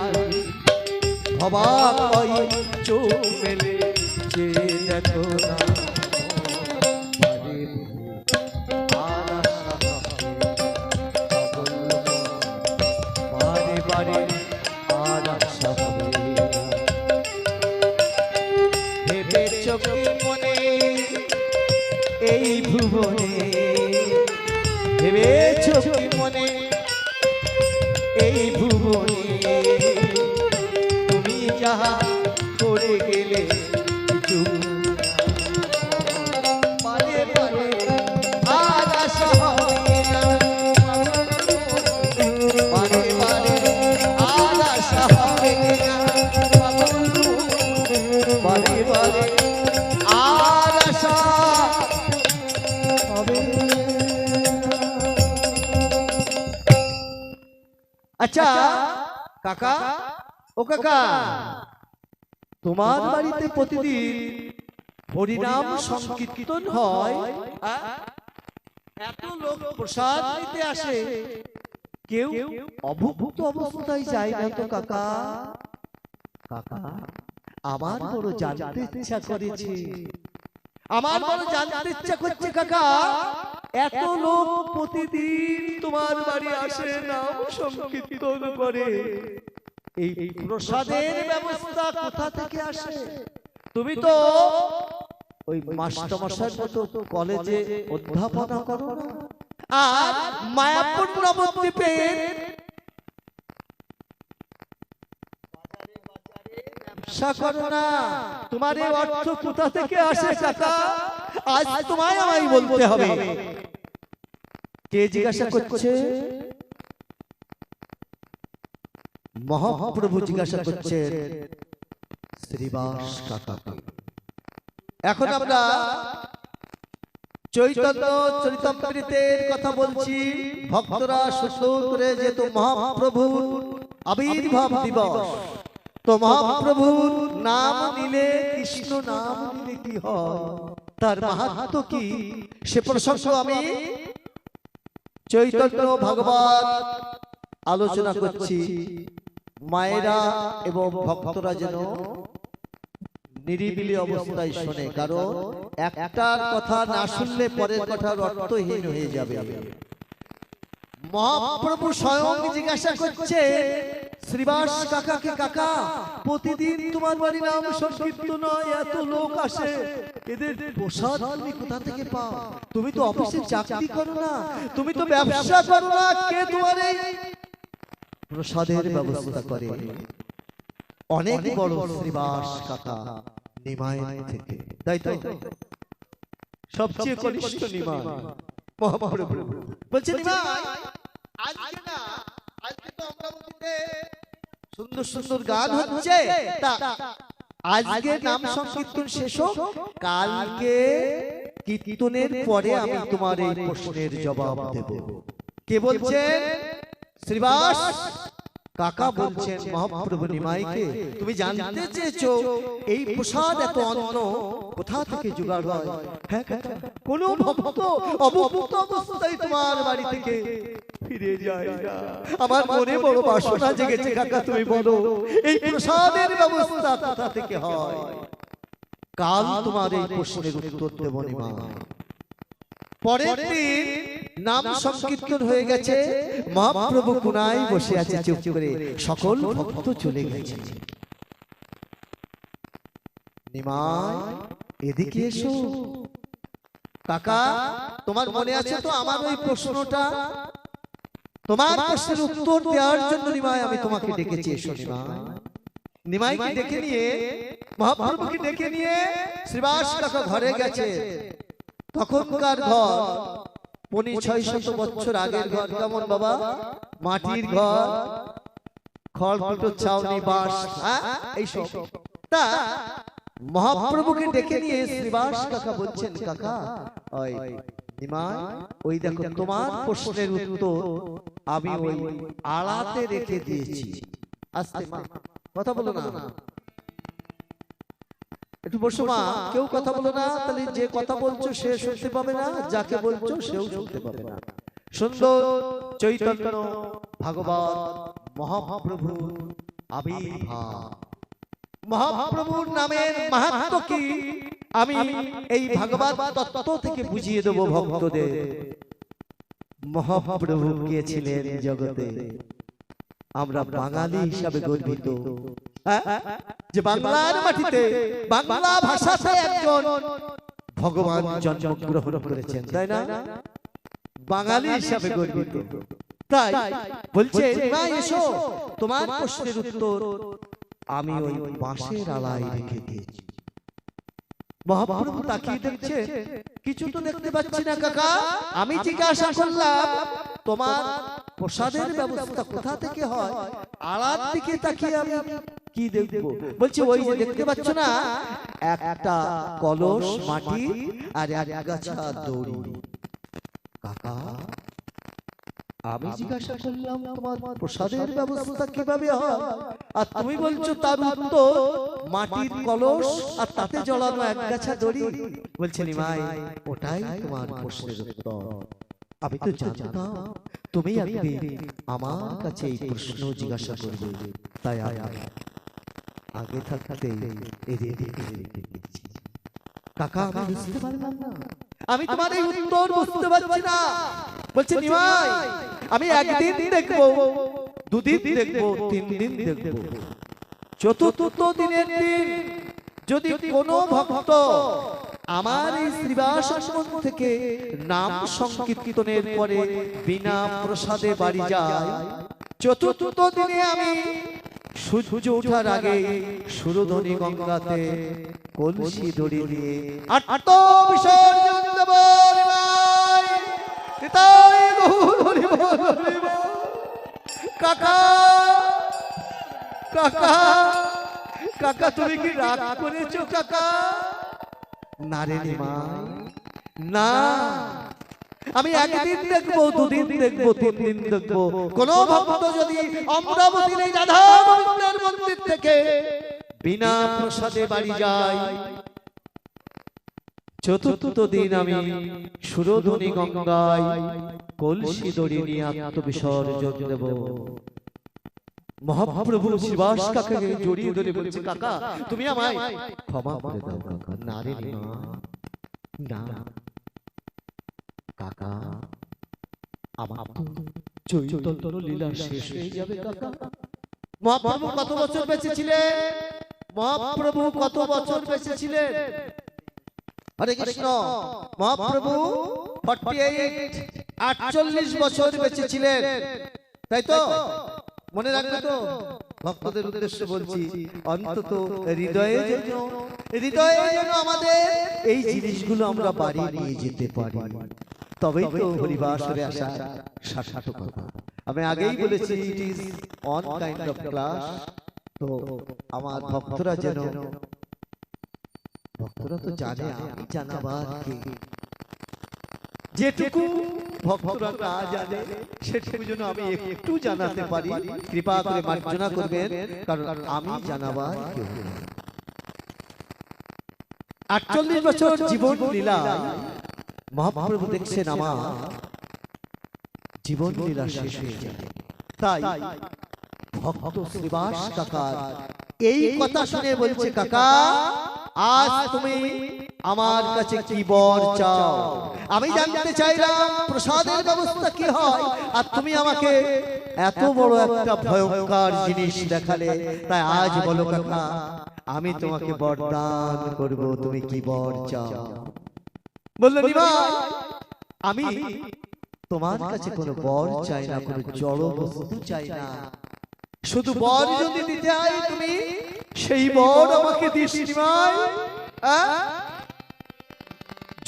অবাক হয় চোখ মেলে যে দেখো না, মনে এই ভুবনে ভেবেছ কি মনে এই ভুবনে, তুমি যাহা করে গেলে কিছু পারে পারে আর আশা হবে না, পারে পারে আর আশা হবে না, পারে পারে আর আশা হবে। আচ্ছা কাকা, ও কাকা, তোমার বাড়িতে প্রতিদিন হরিনাম সংকীর্তন হয়, এত লোক প্রসাদ নিতে আসে, কেউ অভুক্ত অবস্থায় যায় না তো কাকা? কাকা, আমার বড় জানতে ইচ্ছা করেছে, আমার বড় জানতে ইচ্ছা করছে কাকা, এত লোক প্রতিদিন তোমার বাড়ি আসে, নাম সংকীর্তন করে, এই প্রসাদের ব্যবস্থা কোথা থেকে আসে? তুমি তো ওই মাস্টারমশাইয়ের মতো কলেজে অধ্যাপনা করো না, আর মায়াপুর নবদ্বীপে ব্যবসা করো না, তোমার এই অর্থ কোথা থেকে আসে কাকা? আজ তোমায় আমায় বলতে হবে। কে জিজ্ঞাসা করছে? মহাপ্রভু জিজ্ঞাসা করছেন শ্রীবাস কাকাকে। এখন আমরা চৈতন্য চরিতামৃতের কথা বলছি। ভক্তরা সুন্দর করে, যেহেতু মহাপ্রভুর আবির্ভাব দিবস, তো মহাপ্রভুর নাম নিলে, কৃষ্ণ নাম নিলে কি হয়, তার মাহাত্ম্য কি, সে প্রসঙ্গ আমি চৈতন্য ভাগবত আলোচনা করছি। মায়েরা এবং ভক্তরা যেন নিরিবিলি অবস্থায় শোনে, কারণ একটার কথা না শুনলে পরের কথার অর্থহীন হয়ে যাবে। মহাপ্রভু স্বয়ং জিজ্ঞাসা করছে শ্রীবাস কাকাকে, কাকা প্রতিদিন তোমার বাড়ি নাম সংকীর্তন হয়, এত লোক আসে, এদের প্রসাদ তুমি কোথা থেকে পাও? তুমি তো অফিসে চাকরি করো না, তুমি তো ব্যবসা করো না, কে তোমার এই প্রসাদের ব্যবস্থা করে? অনেক বড় শ্রীবাস কাকা নিমাই থেকে, তাই তো সবচেয়ে কনিষ্ঠ নিমাই মহাপ্রভু বলছে, নিমাই আজকে না, আজকে তো আমরা সুন্দর সুন্দর গান হচ্ছে। তা আজকে নাম সংকীর্তন শেষ হোক, কালকে কীর্তনের পরে আমি তোমার এই প্রশ্নের জবাব দেব। কে বলছেন? শ্রীবাস কাকা বলছেন মহাপ্রভু নিমাইকে তুমি জানতে চেয়েছো এই প্রসাদ এত অন্ন কোথা থেকে জোগাড় হয়? হ্যাঁ কাকা, কোন ভক্ত অবভুক্ত অবস্থায় তোমার বাড়ি থেকে ফিরে যায় না। আমার মনে বড় বাসনা জেগেছে কাকা, তুমি বলো এই প্রসাদের ব্যবস্থা কোথা থেকে হয়? কাল তোমার এই প্রশ্নের উত্তর দেব নিমাই। পরের দিন নাম সংকীর্তন হয়ে গেছে, মহাপ্রভু কোনায় বসে আছে চুপ করে, সকল ভক্ত চলে গেছে। নিমাই এদিকে এসো। কাকা তোমার মনে আছে তো আমার ওই প্রশ্নটা? তোমার প্রশ্নের উত্তর দেওয়ার জন্য নিমাই আমি তোমাকে ডেকেছি। এসো নিমাই। নিমাইকে ডেকে নিয়ে, মহাপ্রভুকে ডেকে নিয়ে শ্রীবাস কাকা ঘরে গেছে। তখনকার ঘর 500-600 বছর আগের ঘর। কেমন বাবা? মাটির ঘর, খড়কুটো, ছাউনি, বাঁশ, এইসব। তা মহাপ্রভুকে ডেকে নিয়ে শ্রীবাস কাকা বলছেন, কাকা ওই নিমাই, ওই দেখো তোমার প্রশ্নের উত্তর আমি ওই আড়াতে রেখে দিয়েছি। আস্তে মা, কথা বলো না, একটু বসো মা, কেউ কথা বলো না, তাহলে যে কথা বলছো সে শুনতে পাবে না, যাকে বলছো সেও শুনতে পাবে না। সুন্দর চৈতন্য ভাগবত মহাপ্রভু আবির্ভাব, মহাপ্রভুর নামের মাহাত্ম্য কি আমি এই ভাগবত তত্ত্ব থেকে বুঝিয়ে দেব ভক্তদের। মহাপ্রভু গিয়েছিলেন জগতে, আমরা বাঙালি হিসাবে গর্বিত যে বাংলার মাটিতে বাংলা ভাষাতে একজন ভগবান জন্মগ্রহণ করেছেন, তাই না? বাঙালি হিসাবে গর্বিত। তাই বলছে নিমাই এসো, তোমার প্রশ্নের উত্তর আমি ওই বাঁশের আলায় রেখে দিয়েছি। মহাপ্রভু তাকিয়ে দেখছে, কিছু তো দেখতে পাচ্ছি না কাকা। আমি জিজ্ঞাসা করলাম তোমার প্রসাদের ব্যবস্থা কোথা থেকে হয়, আড়ার দিকে তাকিয়ে আমি কি দেখবো? বলছে ওই যে দেখতে পাচ্ছ না, একটা কলস মাটি আর এক গাছা দড়ি। কাকা আমি জিজ্ঞাসা করলাম তোমার প্রসাদের ব্যবস্থা কিভাবে হয়, আর তুমি বলছো তার উত্তর মাটির কলস আর তাতে জ্বলানো এক গাছা দড়ি। বলছে নিমাই ওটাই তোমার প্রশ্নের উত্তর। আমি তো জানতাম তুমি একদিন আমার কাছে এই প্রশ্ন জিজ্ঞাসা করবে, তাই আগে থাকতে কাকা আমি বুঝতে পারলাম না, আমি তোমার এই উত্তর বুঝতে পারছি না। বলছে নিমাই আমি একদিন দেখবো, দুদিন দেখবো, 3 দিন দেখবো, চতুর্থ দিনের দিন যদি কোনো ভক্ত আমার এই শ্রীবাস আশ্রম থেকে নাম সংকীর্তনের পরে বিনা প্রসাদে বাড়ি যায়, চতুর্থ দিনে আমি সূর্য ওঠার আগে সুরধনী গঙ্গাতে কলসি দড়ি দিয়ে আত্ম বিসর্জন দেব। কাকা কাকা কাকা তুমি কি রাগ করেছো কাকা? না রে নিমাই না, আমি একদিন দেখবো, দুদিন দেখবো, 3 দিন দেখবো, কোন ভক্ত যদি অমরাবতীর এই রাধা গোবিন্দের মন্দির থেকে বিনা প্রসাদে বাড়ি যায়, চতুর্থ দিন আমি সুরধনী গঙ্গায় কলসি দড়ি নিয়ে আত্মবিসর্জন দেব। মহাপ্রভু শ্রীবাস কাকাকে জড়িয়ে ধরে বলছে, কাকা তুমি আমায় ক্ষমা করে দাও কাকা। না রে না কাকা, আমার চৈতন্য লীলা শেষ হয়ে যাবে কাকা। মহাপ্রভু কত বছর বেঁচে ছিলেন? মহাপ্রভু কত বছর বেঁচে ছিলেন? হরে কৃষ্ণ। মহাপ্রভু 48 বছর বেঁচে ছিলেন, তাই তো? মনে রাখবে তো? ভক্তদের উদ্দেশ্যে বলছি, অন্তত হৃদয়ে যেন আমাদের এই জিনিসগুলো আমরা বাড়ি নিয়ে যেতে পারি, তবেই তো হরিবাসরে আসা সার্থকতা। আমি আগেই বলেছি it is on kind of class. তো আমার ভক্তরা যেন, ভক্তরা তো জানে আমি জানাবার কে, যেটুকু ভক্তরা না জানে সেটুকু যেন আমি একটু জানাতে পারি, কৃপা করে মার্জনা করবেন, কারণ আমি জানাবার কেউ নেই। 48 বছর জীবন লীলা মহাপ্রভু দেখছেন আমার জীবন লীলা শেষ হয়ে যাবে, তাই ভক্ত শ্রীবাস কাকার এই কথা শুনে বলছে, কাকা আজ তুমি আমার কাছে কি বর চাও? আমি জানতে চাইলাম প্রসাদের ব্যবস্থা কি হয়, আর তুমি আমাকে এত বড় একটা ভয়ঙ্কর জিনিস দেখালে, তাই আজ বলো কাকা, আমি তোমাকে বরদান করব, তুমি কি বর চাও? বললো নিমাই, আমি তোমার কাছে কোনো বর চাই না, কোনো জড় বস্তু চাই না, শুধু বর যদি দিতে হয় তুমি সেই বর আমাকে দিস নিমাই।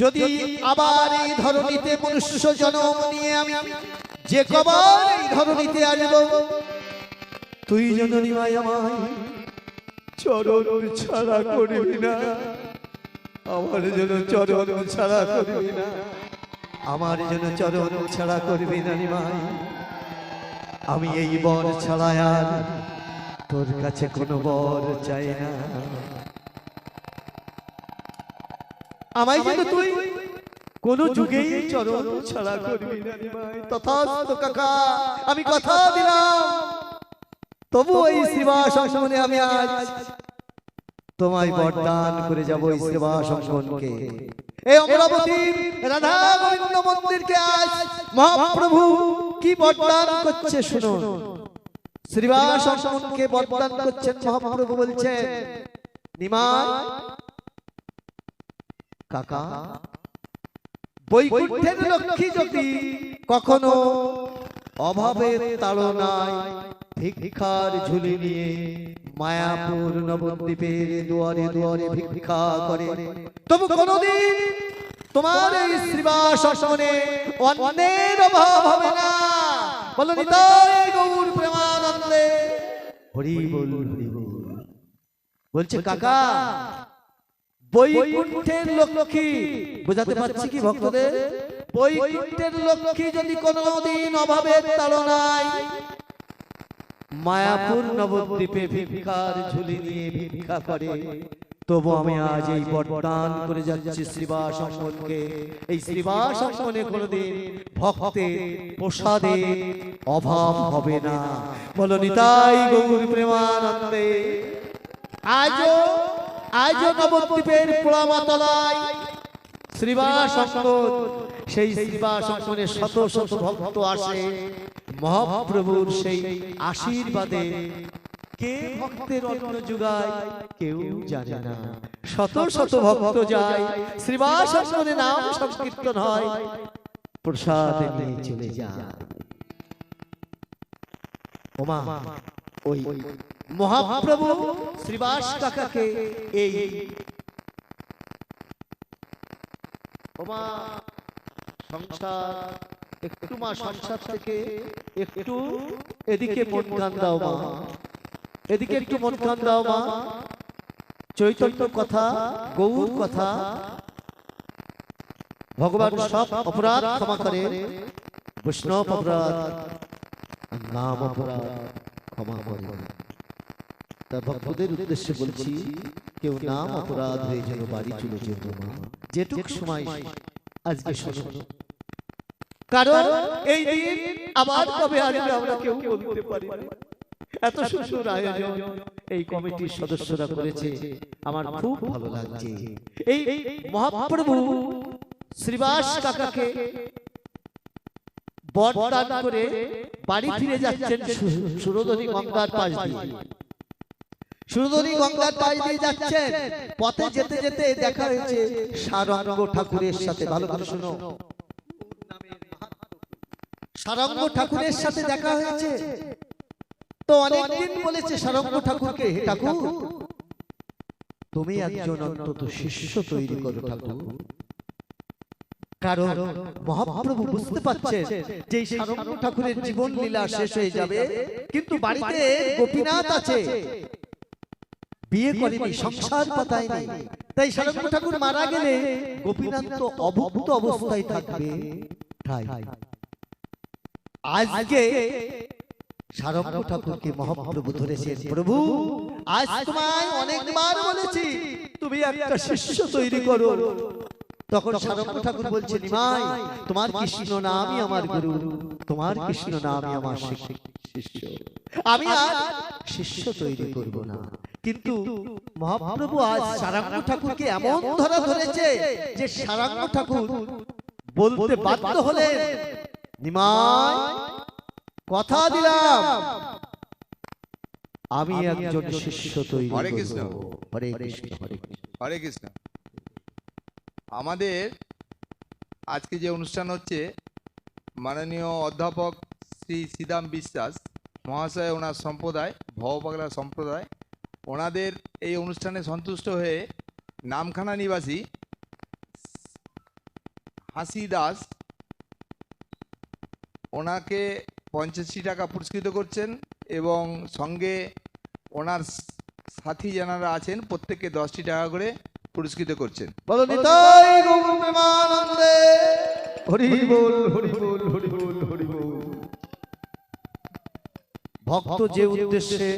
যদি আবার এই ধরনীতে মনুষ্য জন্ম নিয়ে আমি যে কবার এই ধরনীতে আসব, তুই যেন নিমাই আমায় চরণ ছাড়া করবি না, আমার যেন চরণ ছাড়া করবি না, আমার যেন চরণ ছাড়া করবি না নিমাই। আমি এই বর ছাড়া আর তোর কাছে কোনো বর চাই না, আমায় যেন তুই কোন যুগেই চরণ ছাড়া করবি না নিমাই। তথাস্তু কাকা, আমি কথা দিলাম, তবু এই শ্রীবাস অঙ্গনে আমি আজ তোমায় বরদান করে যাব। এই শ্রীবাস অঙ্গনকে, এই অমরাবতীর রাধা গোবিন্দ মন্দিরকে আজ মহাপ্রভু কি বরদান করছে শুনুন। শ্রীবাস অঙ্গনকে বরদান করছেন মহাপ্রভু, বলছেন নিমাই কাকা, বৈকুণ্ঠের লক্ষ্মী যদি কখনো অভাবের তাড়নায় ভিক্ষার ঝুলি নিয়ে মায়াপুর নবদ্বীপের দুয়ারে দুয়ারে ভিক্ষা করে, তবু কোনদিন তোমার এই শ্রীবাস অঙ্গনে অন্যের অভাব হবে না। বলো নিতাই গৌর প্রেমানন্দে হরি বল হরি বল। বলছে কাকা, বৈকুণ্ঠের লক্ষ্মী, বোঝাতে পারছি কি ভক্তদের? বৈকুণ্ঠের লক্ষ্মী যদি কোনদিন অভাবের তাড়নায় মায়াপুর নবদ্বীপে ভিক্ষার ঝুলি নিয়ে ভিক্ষা করে, তবু আমি আজ এই বরদান করে যাচ্ছি শ্রীবাস অঙ্গনকে, এই শ্রীবাস অঙ্গনে কোনদিন ভক্তের প্রসাদে অভাব হবে না। বলো নিতাই গৌর প্রেমানন্দে। আজও নবদ্বীপের পোড়ামাতলায় শ্রীবাস অঙ্গন, সেই শ্রীবাস অঙ্গনে শত শত ভক্ত আসে মহাপ্রভুর সেই আশীর্বাদে। কে ভক্তের অন্ন যোগায় কেউ জানে না, শত শত ভক্ত যায় শ্রীবাস অঙ্গনে, নাম সংকীর্তন হয়, প্রসাদ নিয়ে চলে যায়। ওমা, ওই মহাপ্রভু শ্রীবাস কাকাকে এই ওমা সংসার একটু, মা সংসার থেকে একটু এদিকে মন কান দাও মা, এদিকে একটু মন কান দাও মা। চৈতন্য কথা, গৌর কথা, ভগবান সব অপরাধ ক্ষমা করে, বৈষ্ণব অপরাধ, নাম অপরাধ ক্ষমা করে। তা ভক্তদের উদ্দেশ্যে বলছি, কেউ নাম অপরাধ হয়ে যেন বাড়ি চলে যেত মা, যেটুক সময় আজকে শুনুন, কারণ এই দিন আবার কবে আসবে আমরা কেউ বলতে পারি না। এত সুন্দর আয়োজন এই কমিটির সদস্যরা করেছে, আমার খুব ভালো লাগছে। এই মহাপ্রভু শ্রীবাস কাকাকে বরদান করে বাড়ি ফিরে যাচ্ছেন সুরধনী গঙ্গার পাশ দিয়ে, সুরধনী গঙ্গার পাশ দিয়ে যাচ্ছেন। পথে যেতে যেতে দেখা হয়েছে সারঙ্গ ঠাকুরের সাথে। ভালো করে শুনো, সারঙ্গ ঠাকুরের সাথে দেখা হয়েছে। তো অনেকদিন বলেছে সারঙ্গ ঠাকুরকে, হে ঠাকুর তুমি একজন অন্তত শিষ্য তৈরি করো ঠাকুর, কারণ মহাপ্রভু বুঝতে পারছেন যে এই সারঙ্গ ঠাকুরের জীবন লীলা শেষ হয়ে যাবে, কিন্তু বাড়িতে গোপীনাথ আছে, বিয়ে করেনি, সংসার পাতায় নেই। তাই সারঙ্গ ঠাকুর মারা গেলে গোপীনাথ তো অভুক্ত অবস্থায় থাকবে। তাই আজকে সারঙ্গ ঠাকুরকে মহাপ্রভু ধরেছেন, প্রভু আজ তোমায় অনেকবার বলেছি তুমি একটা শিষ্য তৈরি করো। তখন সারঙ্গ ঠাকুর বলছে, নিমাই তোমার কৃষ্ণ নামই আমার গুরু, তোমার কৃষ্ণ নামই আমার শিষ্য, আমি আর শিষ্য তৈরি করব না। কিন্তু মহাপ্রভু আজ সারঙ্গ ঠাকুরকে এমন ধরা ধরেছে যে সারঙ্গ ঠাকুর বলতে বাধ্য হলেন, নিমাই কথা দিলাম আমি একজন শিষ্য তৈরি করব। হরে কৃষ্ণ। হরে কৃষ্ণ, হরে কৃষ্ণ। হরে কৃষ্ণ। আমাদের আজকে যে অনুষ্ঠান হচ্ছে, মাননীয় অধ্যাপক শ্রী শ্রীদাম বিশ্বাস মহাশয়, ওনার সম্প্রদায় ভবপাগলা সম্প্রদায়, ওনাদের এই অনুষ্ঠানে সন্তুষ্ট হয়ে নামখানা নিবাসী হাসি দাস ওনাকে 85 টাকা পুরস্কৃত করছেন, এবং সঙ্গে ওনার সাথী যারা আছেন প্রত্যেককে 10টি টাকা করে পুরস্কৃত করছেন। বলো নিতাই গৌর প্রেমানন্দে হরি বল, হরি বল, হরি বল, হরি বল। ভক্ত যে উদ্দেশ্যে